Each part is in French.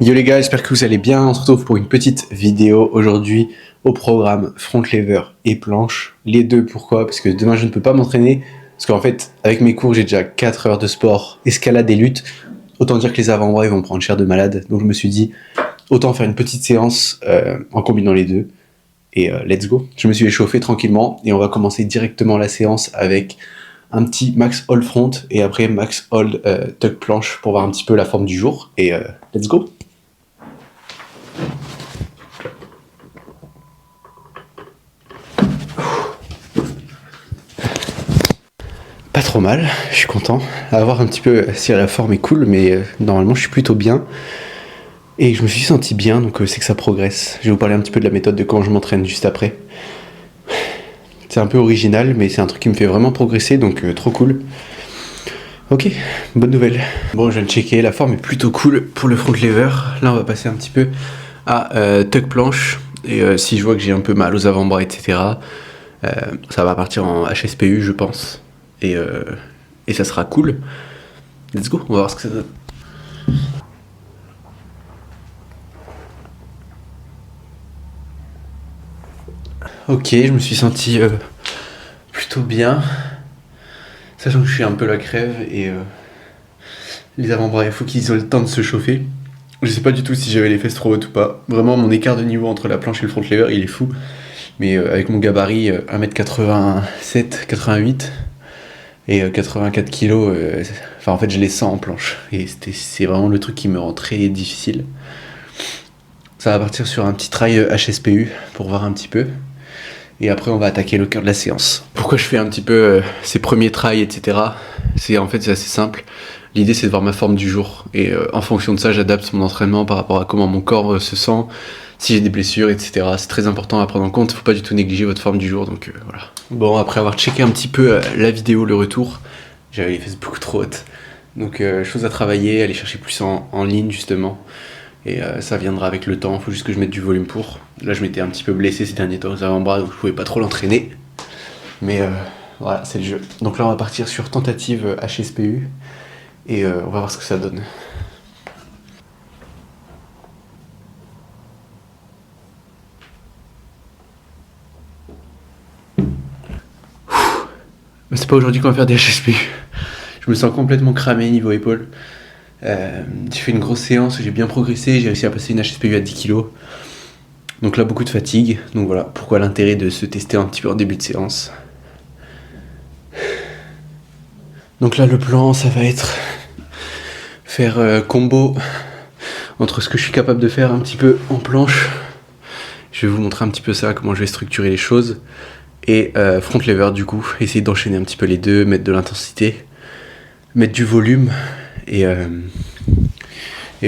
Yo les gars, j'espère que vous allez bien. On se retrouve pour une petite vidéo aujourd'hui au programme front lever et planche. Les deux, pourquoi? Parce que demain je ne peux pas m'entraîner. Parce qu'en fait, avec mes cours, j'ai déjà 4 heures de sport, escalade et lutte. Autant dire que les avant-bras ils vont prendre cher de malade. Donc je me suis dit, autant faire une petite séance en combinant les deux. Et let's go. Je me suis échauffé tranquillement et on va commencer directement la séance avec un petit max hold front et après max hold tuck planche pour voir un petit peu la forme du jour. Et let's go. Pas trop mal, je suis content. À voir un petit peu si la forme est cool, mais normalement je suis plutôt bien. Et je me suis senti bien, donc c'est que ça progresse. Je vais vous parler un petit peu de la méthode de comment je m'entraîne juste après. C'est un peu original, mais c'est un truc qui me fait vraiment progresser, donc trop cool. Ok, bonne nouvelle. Bon, je viens de checker, la forme est plutôt cool pour le front lever. Là, on va passer un petit peu à tuck planche. Et si je vois que j'ai un peu mal aux avant-bras, etc., ça va partir en HSPU, je pense. Et ça sera cool. Let's go, on va voir ce que ça donne. Ok, je me suis senti plutôt bien. Sachant que je suis un peu la crève et les avant-bras, il faut qu'ils aient le temps de se chauffer. Je sais pas du tout si j'avais les fesses trop hautes ou pas. Vraiment, mon écart de niveau entre la planche et le front lever, il est fou. Mais avec mon gabarit 1m87, 88 et 84 kg, en fait je les sens en planche. Et c'est vraiment le truc qui me rend très difficile. Ça va partir sur un petit try HSPU pour voir un petit peu. Et après on va attaquer le cœur de la séance. Pourquoi je fais un petit peu ces premiers tries, etc. C'est assez simple. L'idée c'est de voir ma forme du jour. Et en fonction de ça, j'adapte mon entraînement par rapport à comment mon corps se sent, si j'ai des blessures, etc. C'est très important à prendre en compte. Faut pas du tout négliger votre forme du jour. Donc voilà. Bon, après avoir checké un petit peu la vidéo, le retour, j'avais les fesses beaucoup trop hautes. Donc chose à travailler, aller chercher plus en ligne justement. Et ça viendra avec le temps, faut juste que je mette du volume pour. Là je m'étais un petit peu blessé ces derniers temps aux avant-bras, donc je pouvais pas trop l'entraîner. Mais voilà, c'est le jeu. Donc là on va partir sur tentative HSPU et on va voir ce que ça donne. Mais c'est pas aujourd'hui qu'on va faire des HSPU. Je me sens complètement cramé niveau épaule. J'ai fait une grosse séance, j'ai bien progressé, j'ai réussi à passer une HSPU à 10 kg. Donc là beaucoup de fatigue, donc voilà pourquoi l'intérêt de se tester un petit peu en début de séance. Donc là le plan ça va être faire combo entre ce que je suis capable de faire un petit peu en planche. Je vais vous montrer un petit peu ça, comment je vais structurer les choses. Et front lever du coup, essayer d'enchaîner un petit peu les deux, mettre de l'intensité, mettre du volume. Et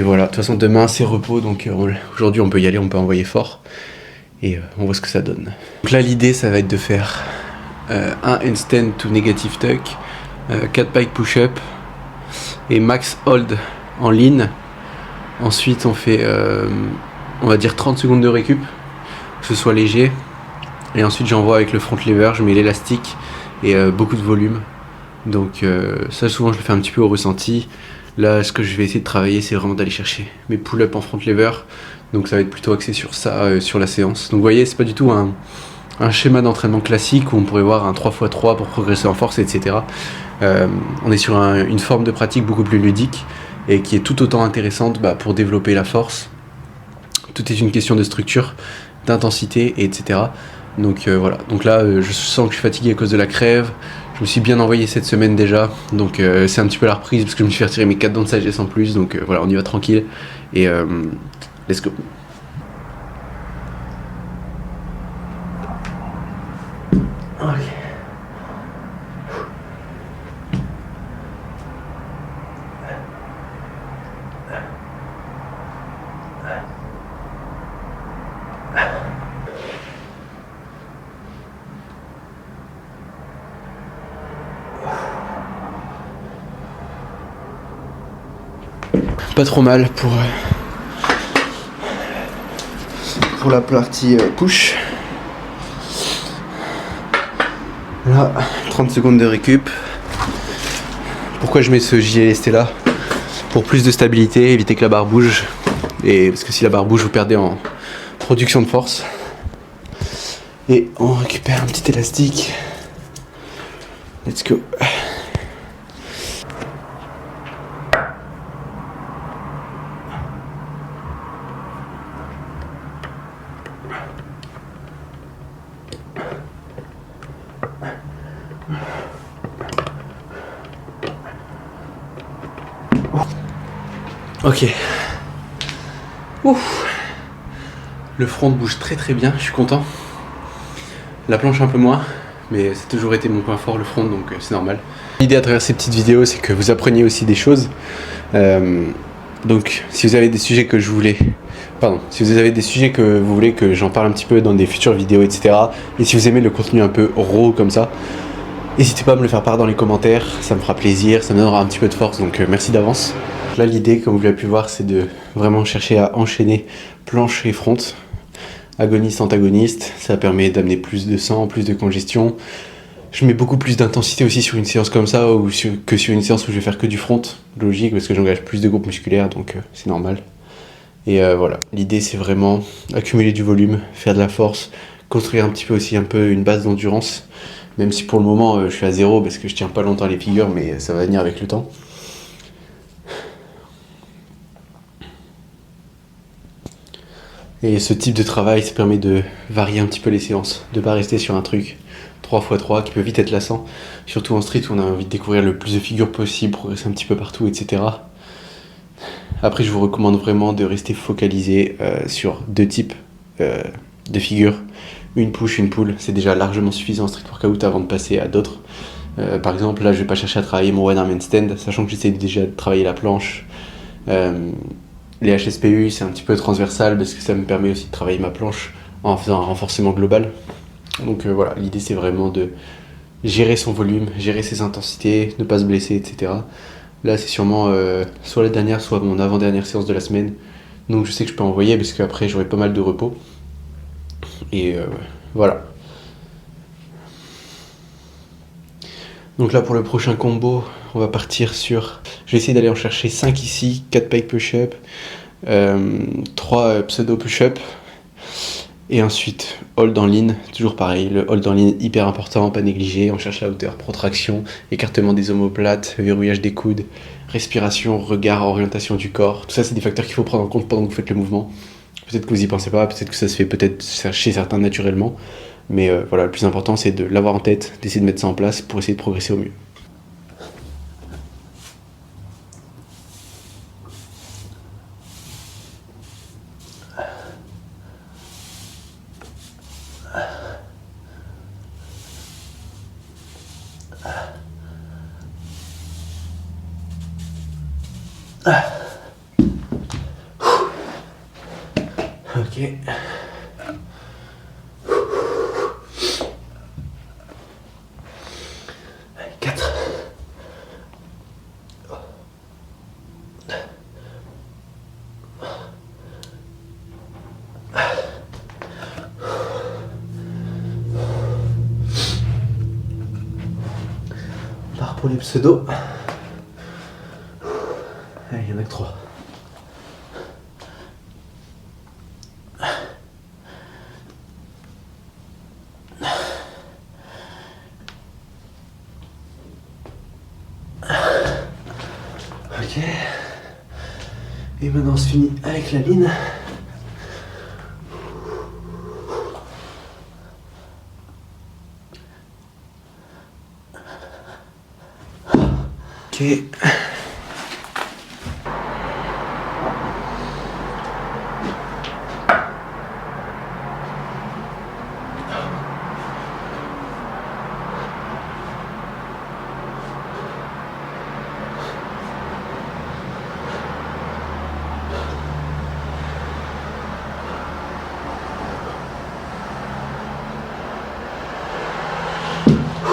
voilà, de toute façon demain c'est repos, donc aujourd'hui on peut y aller, on peut envoyer fort. Et on voit ce que ça donne. Donc là l'idée ça va être de faire un handstand to negative tuck, 4 pike push-up et max hold en lean. Ensuite on fait on va dire 30 secondes de récup, que ce soit léger. Et ensuite j'envoie avec le front lever, je mets l'élastique et beaucoup de volume. Donc ça souvent je le fais un petit peu au ressenti. Là ce que je vais essayer de travailler c'est vraiment d'aller chercher mes pull-ups en front lever. Donc ça va être plutôt axé sur ça, sur la séance. Donc vous voyez c'est pas du tout un schéma d'entraînement classique où on pourrait voir un 3x3 pour progresser en force, etc. On est sur une forme de pratique beaucoup plus ludique et qui est tout autant intéressante pour développer la force. Tout est une question de structure, d'intensité, etc. Donc voilà, donc là je sens que je suis fatigué à cause de la crève. Je me suis bien envoyé cette semaine déjà, donc c'est un petit peu la reprise parce que je me suis fait retirer mes 4 dents de sagesse en plus, donc voilà, on y va tranquille et let's go. Okay. Pas trop mal pour la partie push. Là, 30 secondes de récup. Pourquoi je mets ce gilet lesté là? Pour plus de stabilité, éviter que la barre bouge. Et parce que si la barre bouge, vous perdez en production de force. Et on récupère un petit élastique. Let's go. Ok. Ouf. Le front bouge très très bien, je suis content. La planche un peu moins, mais c'est toujours été mon point fort, le front, donc c'est normal. L'idée à travers ces petites vidéos, c'est que vous appreniez aussi des choses. Donc si vous avez des sujets que si vous avez des sujets que vous voulez que j'en parle un petit peu dans des futures vidéos, etc. Et si vous aimez le contenu un peu raw comme ça, n'hésitez pas à me le faire part dans les commentaires, ça me fera plaisir, ça me donnera un petit peu de force, donc merci d'avance. Là l'idée, comme vous l'avez pu voir, c'est de vraiment chercher à enchaîner planche et front, agoniste, antagoniste, ça permet d'amener plus de sang, plus de congestion. Je mets beaucoup plus d'intensité aussi sur une séance comme ça que sur une séance où je vais faire que du front, logique, parce que j'engage plus de groupes musculaires, donc c'est normal. Et voilà, l'idée c'est vraiment accumuler du volume, faire de la force, construire un petit peu aussi une base d'endurance, même si pour le moment je suis à 0 parce que je tiens pas longtemps les figures, mais ça va venir avec le temps. Et ce type de travail, ça permet de varier un petit peu les séances, de pas rester sur un truc 3x3 qui peut vite être lassant, surtout en street où on a envie de découvrir le plus de figures possible, progresser un petit peu partout, etc. Après, je vous recommande vraiment de rester focalisé sur deux types de figures, une push, une pull, c'est déjà largement suffisant en street workout avant de passer à d'autres. Par exemple, là je vais pas chercher à travailler mon one arm handstand, sachant que j'essaie déjà de travailler la planche. Les HSPU, c'est un petit peu transversal parce que ça me permet aussi de travailler ma planche en faisant un renforcement global. Donc voilà, l'idée c'est vraiment de gérer son volume, gérer ses intensités, ne pas se blesser, etc. Là c'est sûrement soit la dernière, soit mon avant-dernière séance de la semaine. Donc je sais que je peux envoyer parce qu'après j'aurai pas mal de repos. Et voilà. Donc là pour le prochain combo, on va partir sur... Je vais essayer d'aller en chercher 5 ici, 4 pike push-up, 3 pseudo push-up, et ensuite hold en ligne, toujours pareil, le hold en ligne hyper important, pas négligé, on cherche la hauteur, protraction, écartement des omoplates, verrouillage des coudes, respiration, regard, orientation du corps, tout ça c'est des facteurs qu'il faut prendre en compte pendant que vous faites le mouvement. Peut-être que vous y pensez pas, peut-être que ça se fait peut-être chez certains naturellement, mais voilà, le plus important c'est de l'avoir en tête, d'essayer de mettre ça en place pour essayer de progresser au mieux. Ok. Allez, 4. On part pour les pseudos. Allez, il y en a que 3. Ok. Et maintenant on se finit avec la ligne. Ok.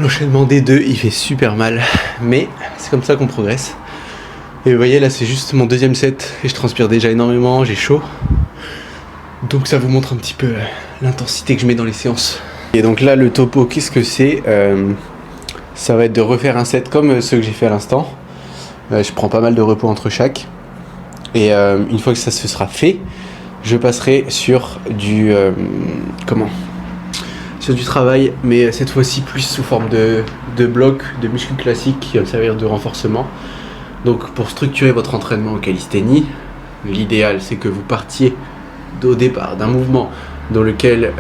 L'enchaînement des deux, il fait super mal, mais c'est comme ça qu'on progresse. Et vous voyez, là c'est juste mon deuxième set et je transpire déjà énormément, j'ai chaud. Donc ça vous montre un petit peu l'intensité que je mets dans les séances. Et donc là, le topo, qu'est-ce que c'est? Ça va être de refaire un set comme ceux que j'ai fait à l'instant. Je prends pas mal de repos entre chaque. Et une fois que ça se sera fait, je passerai sur du sur du travail, mais cette fois-ci plus sous forme de blocs, de muscles classiques qui va me servir de renforcement. Donc pour structurer votre entraînement en calisthénie, l'idéal c'est que vous partiez au départ d'un mouvement dans lequel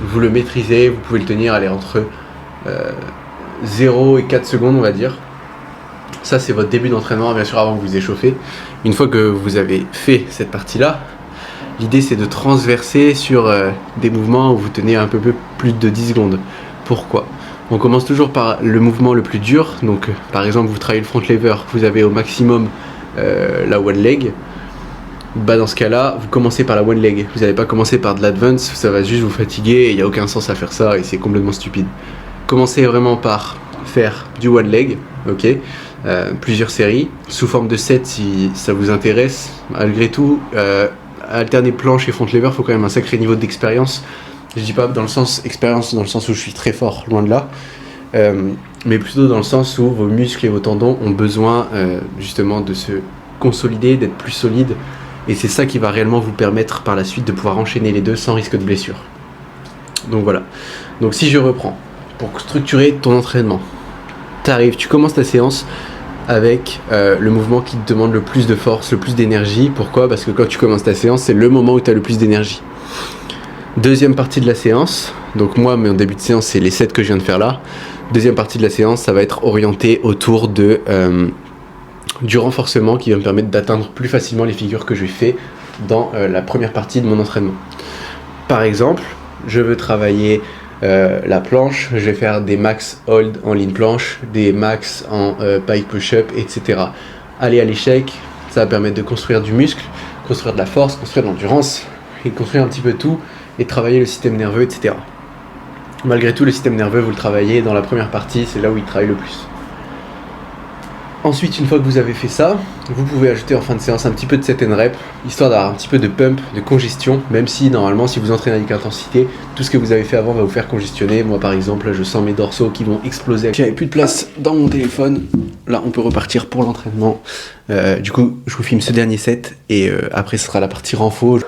vous le maîtrisez, vous pouvez le tenir entre 0 et 4 secondes on va dire. Ça c'est votre début d'entraînement, bien sûr avant que vous échauffez. Une fois que vous avez fait cette partie-là, l'idée c'est de transverser sur des mouvements où vous tenez un peu plus de 10 secondes. Pourquoi ? On commence toujours par le mouvement le plus dur. Donc par exemple vous travaillez le front lever, vous avez au maximum la one leg. Dans ce cas-là, vous commencez par la one leg. Vous n'allez pas commencer par de l'advance, ça va juste vous fatiguer et il n'y a aucun sens à faire ça et c'est complètement stupide. Commencez vraiment par faire du one leg, ok, plusieurs séries, sous forme de set si ça vous intéresse. Malgré tout, alterner planche et front lever, il faut quand même un sacré niveau d'expérience. Je dis pas dans le sens expérience, dans le sens où je suis très fort, loin de là, mais plutôt dans le sens où vos muscles et vos tendons ont besoin justement de se consolider, d'être plus solides. Et c'est ça qui va réellement vous permettre par la suite de pouvoir enchaîner les deux sans risque de blessure. Donc voilà. Donc si je reprends, pour structurer ton entraînement, tu commences ta séance avec le mouvement qui te demande le plus de force, le plus d'énergie. Pourquoi ? Parce que quand tu commences ta séance, c'est le moment où tu as le plus d'énergie. Deuxième partie de la séance, donc moi, mon début de séance, c'est les 7 que je viens de faire là. Deuxième partie de la séance, ça va être orienté autour de... du renforcement qui va me permettre d'atteindre plus facilement les figures que je fais dans la première partie de mon entraînement. Par exemple, je veux travailler la planche, je vais faire des max hold en ligne planche, des max en pike push-up, etc. Aller à l'échec, ça va permettre de construire du muscle, construire de la force, construire de l'endurance, et construire un petit peu tout, et travailler le système nerveux, etc. Malgré tout, le système nerveux, vous le travaillez dans la première partie, c'est là où il travaille le plus. Ensuite, une fois que vous avez fait ça, vous pouvez ajouter en fin de séance un petit peu de set and rep, histoire d'avoir un petit peu de pump, de congestion, même si normalement, si vous entraînez avec intensité, tout ce que vous avez fait avant va vous faire congestionner. Moi par exemple, là, je sens mes dorsaux qui vont exploser. J'avais plus de place dans mon téléphone, là on peut repartir pour l'entraînement. Du coup, je vous filme ce dernier set, et après ce sera la partie renfo.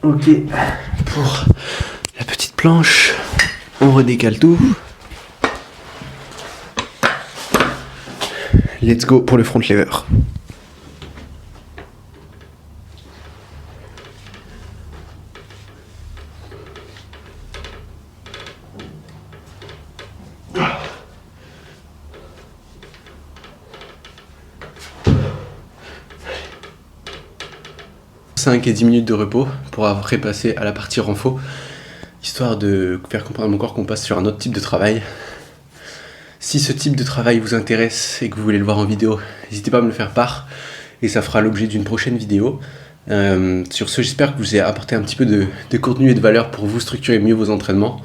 Ok, pour la petite planche, on redécale tout. Let's go pour le front lever. « 5 et 10 minutes de repos pour après passer à la partie renfo, histoire de faire comprendre à mon corps qu'on passe sur un autre type de travail. Si ce type de travail vous intéresse et que vous voulez le voir en vidéo, n'hésitez pas à me le faire part et ça fera l'objet d'une prochaine vidéo. Sur ce, j'espère que je vous ai apporté un petit peu de contenu et de valeur pour vous structurer mieux vos entraînements.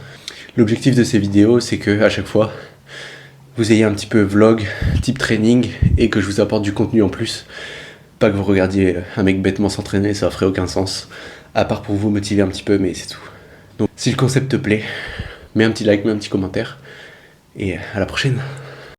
L'objectif de ces vidéos, c'est que à chaque fois, vous ayez un petit peu vlog, type training, et que je vous apporte du contenu en plus. Pas que vous regardiez un mec bêtement s'entraîner, ça ferait aucun sens. À part pour vous motiver un petit peu, mais c'est tout. Donc si le concept te plaît, mets un petit like, mets un petit commentaire. Et à la prochaine.